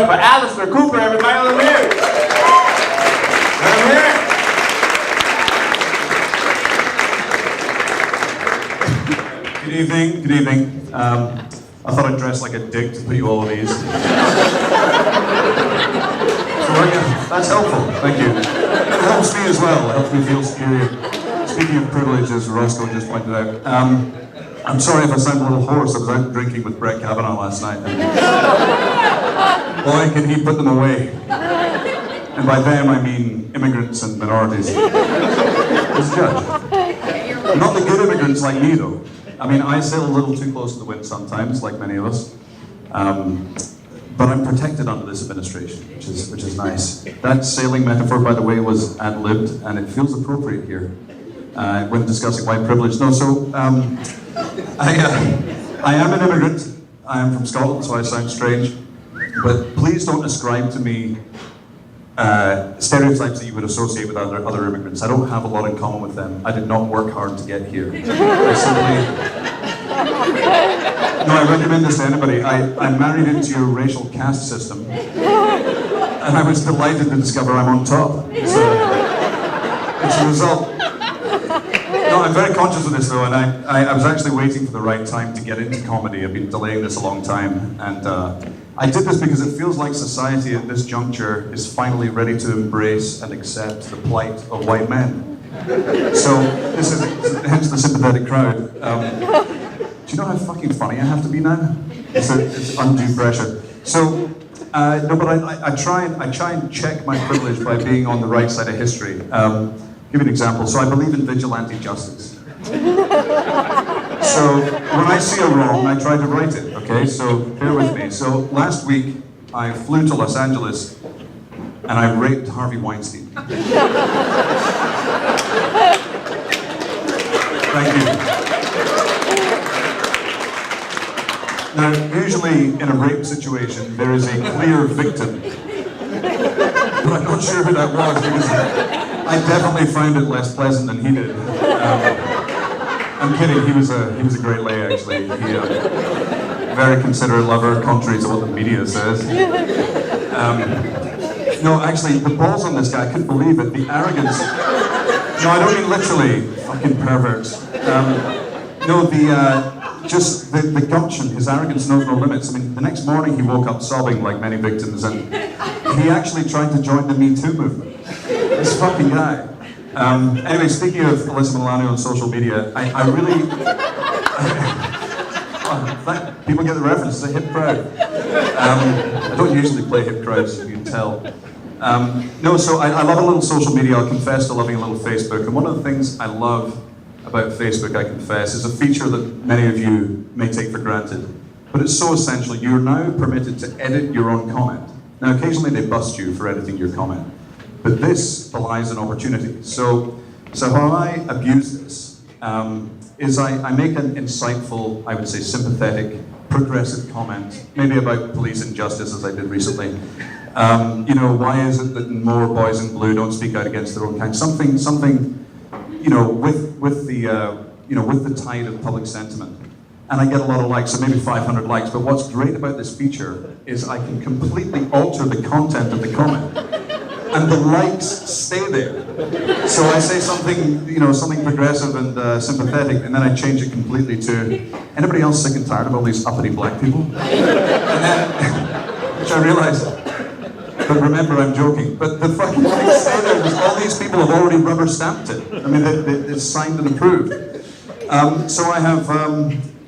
up for Alistair Cooper, everybody on the mirror. Good evening, good evening. I thought I'd dress like a dick to put you all at ease. That's helpful, thank you. It helps me as well, it helps me feel superior. Speaking of privilege, as Roscoe just pointed out, I'm sorry if I sound a little hoarse. I was out drinking with Brett Kavanaugh last night. Boy, can he put them away. And by them, I mean immigrants and minorities. As a judge. Not the good immigrants like me, though. I mean, I sail a little too close to the wind sometimes, like many of us. But I'm protected under this administration, which is nice. That sailing metaphor, by the way, was ad-libbed, and it feels appropriate here when discussing white privilege. No, so I am an immigrant. I am from Scotland, so I sound strange. But please don't ascribe to me stereotypes that you would associate with other immigrants. I don't have a lot in common with them. I did not work hard to get here. No, I recommend this to anybody. I married into your racial caste system, and I was delighted to discover I'm on top. It's a result. No, I'm very conscious of this though, and I was actually waiting for the right time to get into comedy. I've been delaying this a long time, and I did this because it feels like society at this juncture is finally ready to embrace and accept the plight of white men. So this is hence the sympathetic crowd. Do you know how fucking funny I have to be now? It's undue pressure. So, no, but I try and check my privilege by being on the right side of history. Give you an example. So I believe in vigilante justice. So when I see a wrong, I try to right it, okay? So bear with me. So last week, I flew to Los Angeles and I raped Harvey Weinstein. Thank you. Now, usually in a rape situation, there is a clear victim. But I'm not sure who that was because I definitely found it less pleasant than he did. I'm kidding, he was a great lay actually. He, very considerate lover, contrary to what the media says. No, actually, the balls on this guy, I couldn't believe it. The arrogance. No, I don't mean literally, fucking perverts. No, just the gumption, his arrogance knows no limits. I mean, the next morning he woke up sobbing like many victims, and he actually tried to join the Me Too movement. This fucking guy. Anyway, speaking of Alyssa Milano on social media, I really... people get the reference, it's a hip crowd. I don't usually play hip crowds, as you can tell. No, so I love a little social media. I'll confess to loving a little Facebook, and one of the things I love about Facebook, I confess, is a feature that many of you may take for granted. But it's so essential. You're now permitted to edit your own comment. Now, occasionally they bust you for editing your comment. But this belies an opportunity. So how I abuse this is I make an insightful, I would say sympathetic, progressive comment, maybe about police injustice as I did recently. You know, why is it that more boys in blue don't speak out against their own kind? Something, you know, with the tide of public sentiment. And I get a lot of likes, so maybe 500 likes, but what's great about this feature is I can completely alter the content of the comment, and the likes stay there. So I say something, you know, something progressive and sympathetic, and then I change it completely to, anybody else sick and tired of all these uppity black people? And then, which I realize, but remember, I'm joking. But the fucking likes stay there because all these people have already rubber stamped it. I mean, it's signed and approved. So I have,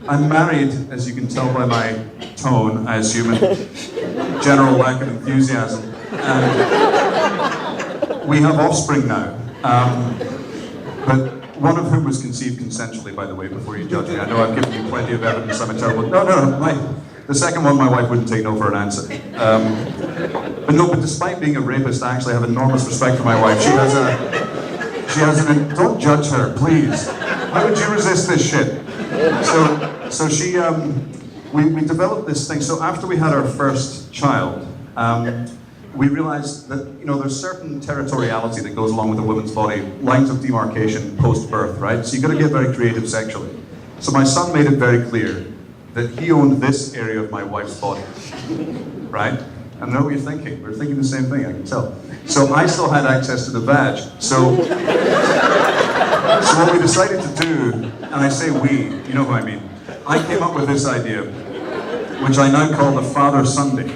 I'm married, as you can tell by my tone, I assume, and general lack of enthusiasm. And we have offspring now. But one of whom was conceived consensually, by the way, before you judge me. I know I've given you plenty of evidence I'm a terrible... No, the second one, my wife wouldn't take no for an answer. But despite being a rapist, I actually have enormous respect for my wife. She has don't judge her, please. How would you resist this shit? So she, we developed this thing. So after we had our first child, we realized that, you know, there's certain territoriality that goes along with a woman's body, lines of demarcation post-birth, right? So you've got to get very creative sexually. So my son made it very clear that he owned this area of my wife's body, right? I know what you're thinking. We're thinking the same thing, I can tell. So I still had access to the vag. So what we decided to do, and I say we, you know who I mean. I came up with this idea, which I now call the Father Sunday.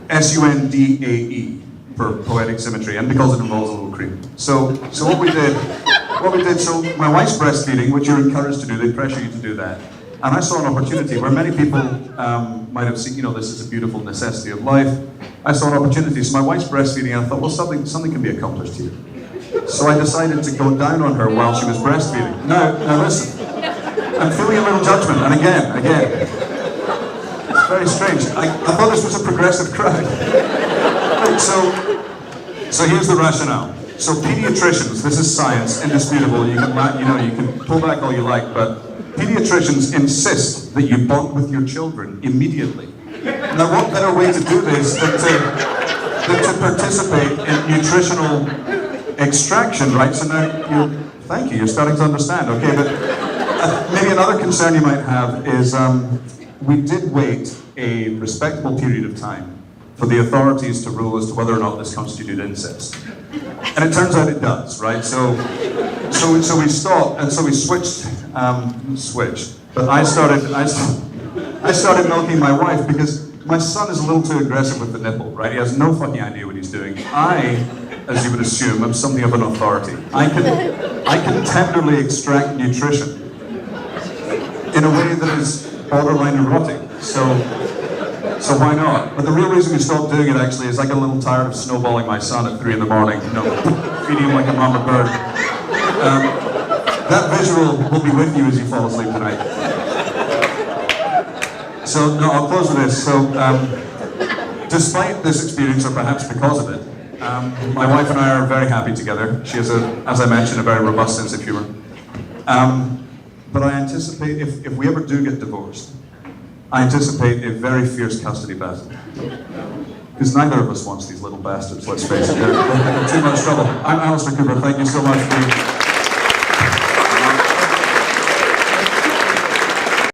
Sundae, for poetic symmetry, and because it involves a little cream. So what we did, so my wife's breastfeeding, which you're encouraged to do, they pressure you to do that. And I saw an opportunity where many people might have seen, this is a beautiful necessity of life. I saw an opportunity, so my wife's breastfeeding, and I thought, well, something can be accomplished here. So I decided to go down on her while she was breastfeeding. Now listen, I'm feeling a little judgment, and again, it's very strange. I thought this was a progressive crowd. Right, so here's the rationale. So pediatricians, this is science, indisputable. You can pull back all you like, but pediatricians insist that you bond with your children immediately. Now, what better way to do this than to participate in nutritional extraction, right? So now, thank you, you're starting to understand, okay, but maybe another concern you might have is we did wait a respectable period of time for the authorities to rule as to whether or not this constituted incest. And it turns out it does, right? So we stopped, and so we switched, but I started milking my wife because my son is a little too aggressive with the nipple, right? He has no fucking idea what he's doing. I, as you would assume, am something of an authority. I can tenderly extract nutrition in a way that is borderline erotic. So why not? But the real reason we stopped doing it actually is I got a little tired of snowballing my son at 3 in the morning, feeding him like a mama bird. That visual will be with you as you fall asleep tonight. So no, I'll close with this. So despite this experience, or perhaps because of it, my wife and I are very happy together. She has, as I mentioned, a very robust sense of humor. But I anticipate if we ever do get divorced, I anticipate a very fierce custody battle. Because neither of us wants these little bastards, let's face it. They're in too much trouble. I'm Alistair Cooper, thank you so much for